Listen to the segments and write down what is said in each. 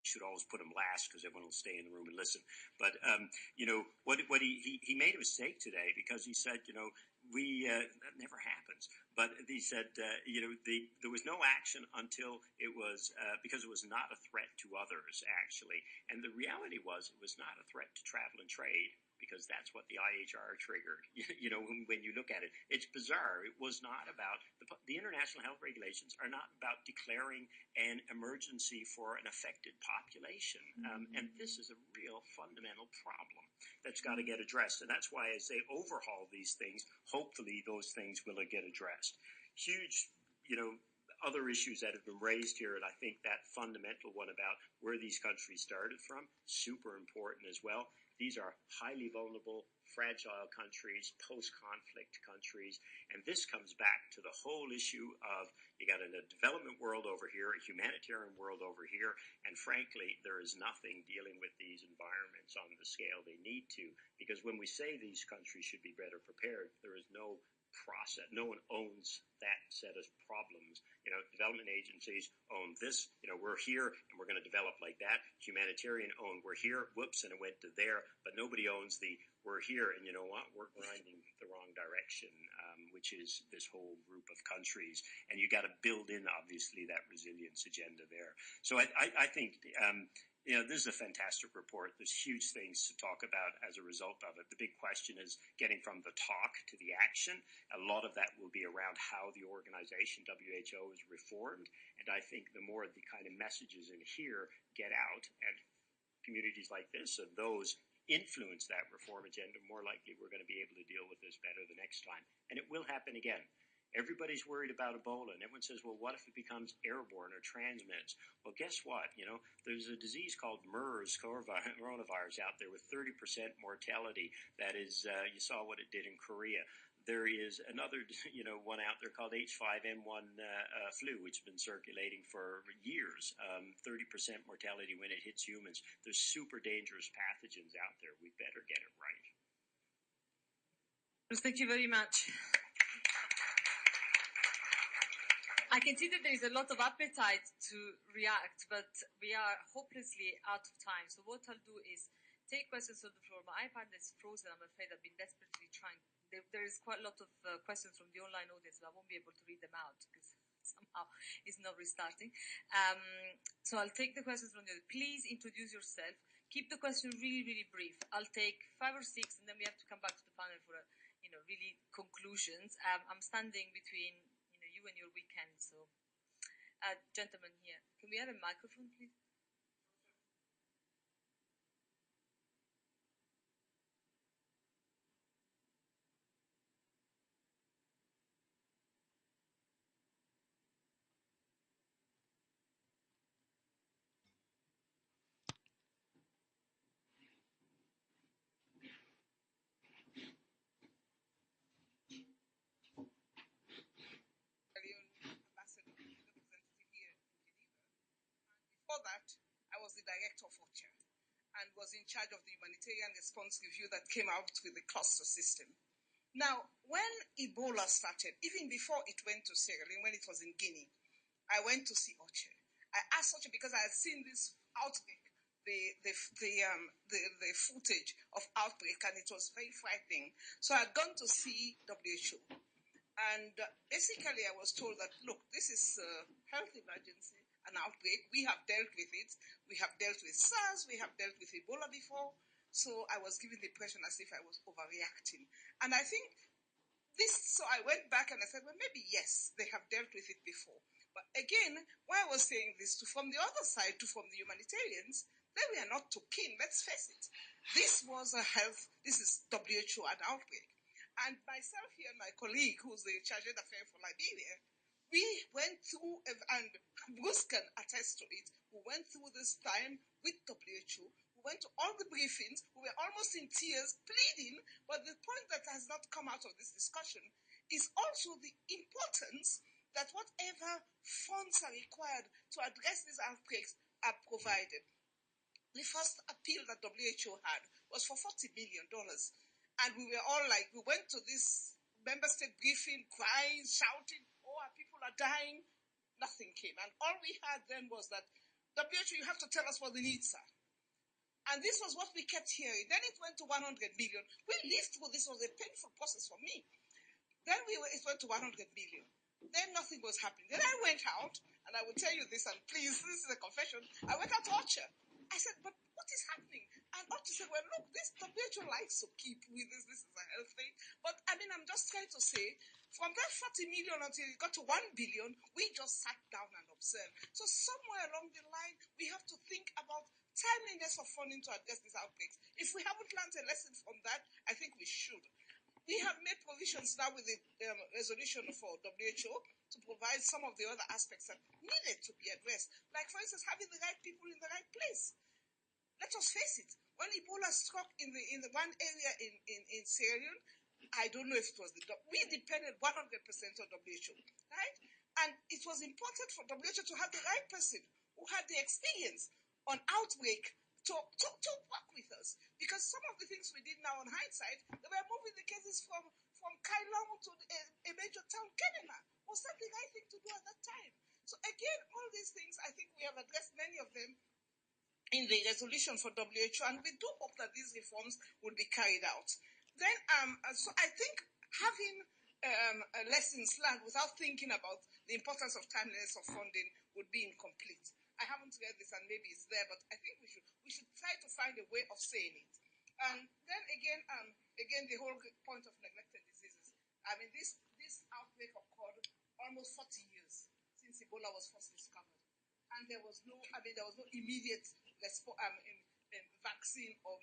should always put them last because everyone will stay in the room and listen. But, what he made a mistake today because he said, that never happens. But he said, there was no action until it was, because it was not a threat to others, actually. And the reality was it was not a threat to travel and trade, because that's what the IHR triggered. When you look at it, it's bizarre. It was not about the international health regulations are not about declaring an emergency for an affected population. And this is a real fundamental problem that's got to get addressed. And that's why as they overhaul these things, hopefully those things will get addressed. Huge, other issues that have been raised here, and I think that fundamental one about where these countries started from, super important as well. These are highly vulnerable, fragile countries, post-conflict countries, and this comes back to the whole issue of you got a development world over here, a humanitarian world over here, and frankly, there is nothing dealing with these environments on the scale they need to, because when we say these countries should be better prepared, there is no process. No one owns that set of problems. Development agencies own this. We're here and we're going to develop like that. Humanitarian own we're here. Whoops, and it went to there. But nobody owns the we're here. And you know what? We're grinding the wrong direction, which is this whole group of countries. And you got to build in, obviously, that resilience agenda there. So I think this is a fantastic report. There's huge things to talk about as a result of it. The big question is getting from the talk to the action. A lot of that will be around how the organization WHO is reformed. And I think the more the kind of messages in here get out and communities like this and those influence that reform agenda, more likely we're going to be able to deal with this better the next time. And it will happen again. Everybody's worried about Ebola, and everyone says, well, what if it becomes airborne or transmits? Well, guess what? There's a disease called MERS, coronavirus, out there with 30% mortality. That is, you saw what it did in Korea. There is another, one out there called H5N1 flu, which has been circulating for years. 30% mortality when it hits humans. There's super dangerous pathogens out there. We better get it right. Thank you very much. I can see that there is a lot of appetite to react, but we are hopelessly out of time. So what I'll do is take questions on the floor. My iPad is frozen. I'm afraid I've been desperately trying. There is quite a lot of questions from the online audience, but I won't be able to read them out because somehow it's not restarting. So I'll take the questions from the audience. Please introduce yourself. Keep the question really, really brief. I'll take 5 or 6, and then we have to come back to the panel for, really conclusions. I'm standing between you and your weekend. So, gentlemen here, can we have a microphone, please? Before that, I was the director of OCHA and was in charge of the humanitarian response review that came out with the cluster system. Now, when Ebola started, even before it went to Sierra Leone, when it was in Guinea, I went to see OCHA. I asked OCHA because I had seen this outbreak, the footage of outbreak, and it was very frightening. So I had gone to see WHO. And basically, I was told that, look, this is a health emergency, an outbreak. We have dealt with it. We have dealt with SARS. We have dealt with Ebola before. So I was given the impression as if I was overreacting. And I think so I went back and I said, well, maybe yes, they have dealt with it before. But again, why I was saying this from the other side, from the humanitarians, they were not too keen. Let's face it. This was this is WHO, an outbreak. And myself here, my colleague, who's the charge d'affaires for Liberia, we went through, and Bruce can attest to it, we went through this time with WHO. We went to all the briefings. We were almost in tears, pleading. But the point that has not come out of this discussion is also the importance that whatever funds are required to address these outbreaks are provided. The first appeal that WHO had was for $40 million. And we were all like, we went to this member state briefing, crying, shouting, oh, our people are dying. Nothing came. And all we had then was that WHO, you have to tell us what the needs are. And this was what we kept hearing. Then it went to 100 million. We lived through this. Was a painful process for me. Then it went to 100 million. Then nothing was happening. Then I went out, and I will tell you this, and please, this is a confession. I went out to Orchard. I said, but what is happening? And Orchard said, well, look, this WHO likes to keep with this. This is a health thing. But, I mean, I'm just trying to say, from that 40 million until it got to 1 billion, we just sat down and observed. So somewhere along the line, we have to think about timeliness of funding to address these outbreaks. If we haven't learned a lesson from that, I think we should. We have made provisions now with the resolution for WHO to provide some of the other aspects that needed to be addressed. Like, for instance, having the right people in the right place. Let us face it. When Ebola struck in the one area in Sierra Leone, I don't know if it was we depended 100% on WHO, right? And it was important for WHO to have the right person who had the experience on outbreak to work with us. Because some of the things we did now on hindsight, they were moving the cases from Kailong to a major town, Kenema. Was that the right thing to do at that time? So again, all these things, I think we have addressed many of them in the resolution for WHO, and we do hope that these reforms will be carried out. Then, so I think having lessons learned without thinking about the importance of timeliness of funding would be incomplete. I haven't read this, and maybe it's there, but I think we should try to find a way of saying it. And then again, the whole point of neglected diseases. I mean, this outbreak occurred almost 40 years since Ebola was first discovered, and there was no immediate vaccine or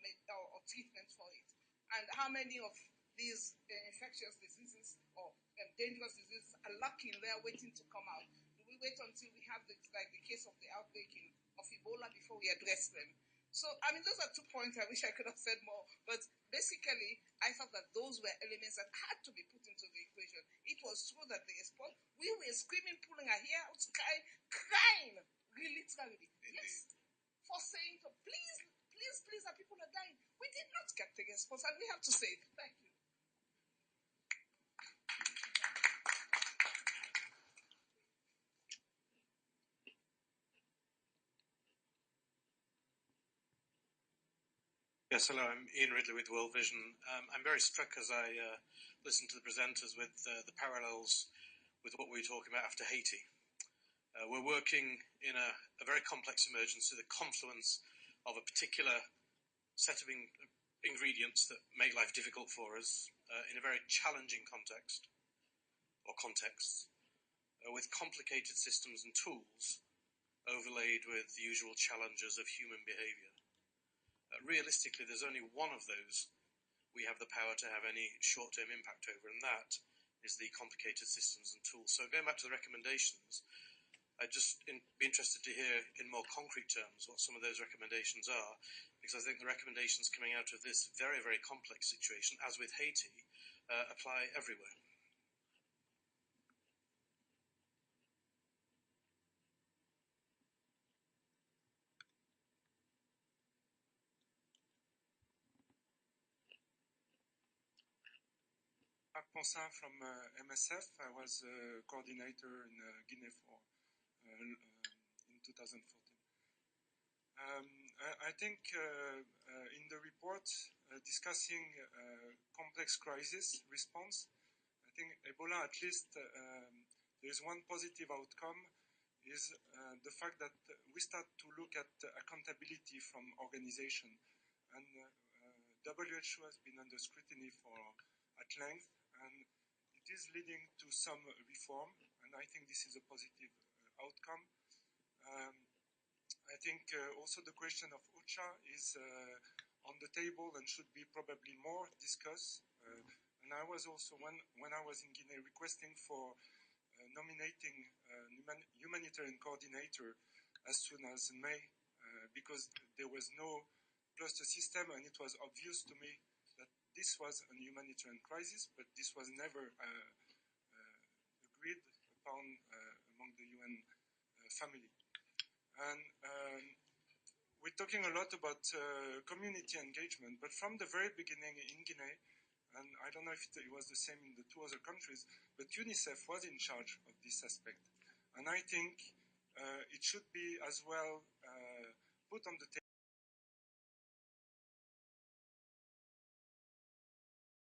treatment for it. And how many of these infectious diseases or dangerous diseases are lurking there waiting to come out? Do we wait until we have the case of the outbreak of Ebola before we address them? So, I mean, those are 2 points. I wish I could have said more. But basically, I thought that those were elements that had to be put into the equation. It was true that we were screaming, pulling our hair out, crying, really, literally. Yes. For saying, so please, our people are dying. We did not get the response, and we have to say it. Thank you. Yes, hello, I'm Ian Ridley with World Vision. I'm very struck as I listen to the presenters with the parallels with what we were talking about after Haiti. We're working in a very complex emergency, the confluence of a particular set of ingredients that make life difficult for us in a very challenging context, or contexts, with complicated systems and tools overlaid with the usual challenges of human behavior. Realistically, there's only one of those we have the power to have any short-term impact over, and that is the complicated systems and tools. So going back to the recommendations, I'd just be interested to hear in more concrete terms what some of those recommendations are, because I think the recommendations coming out of this very, very complex situation, as with Haiti, apply everywhere. Ponsin from MSF. I was a coordinator in Guinea in 2014. I think in the report discussing complex crisis response, I think Ebola, at least there is one positive outcome, is the fact that we start to look at accountability from organization. And WHO has been under scrutiny at length, and it is leading to some reform, and I think this is a positive outcome. I think also the question of OCHA is on the table and should be probably more discussed. And I was also, when I was in Guinea, requesting for nominating a humanitarian coordinator as soon as May, because there was no cluster system, and it was obvious to me that this was a humanitarian crisis, but this was never agreed upon among the UN family. And we're talking a lot about community engagement, but from the very beginning in Guinea, and I don't know if it was the same in the 2 other countries, but UNICEF was in charge of this aspect. And I think it should be as well put on the table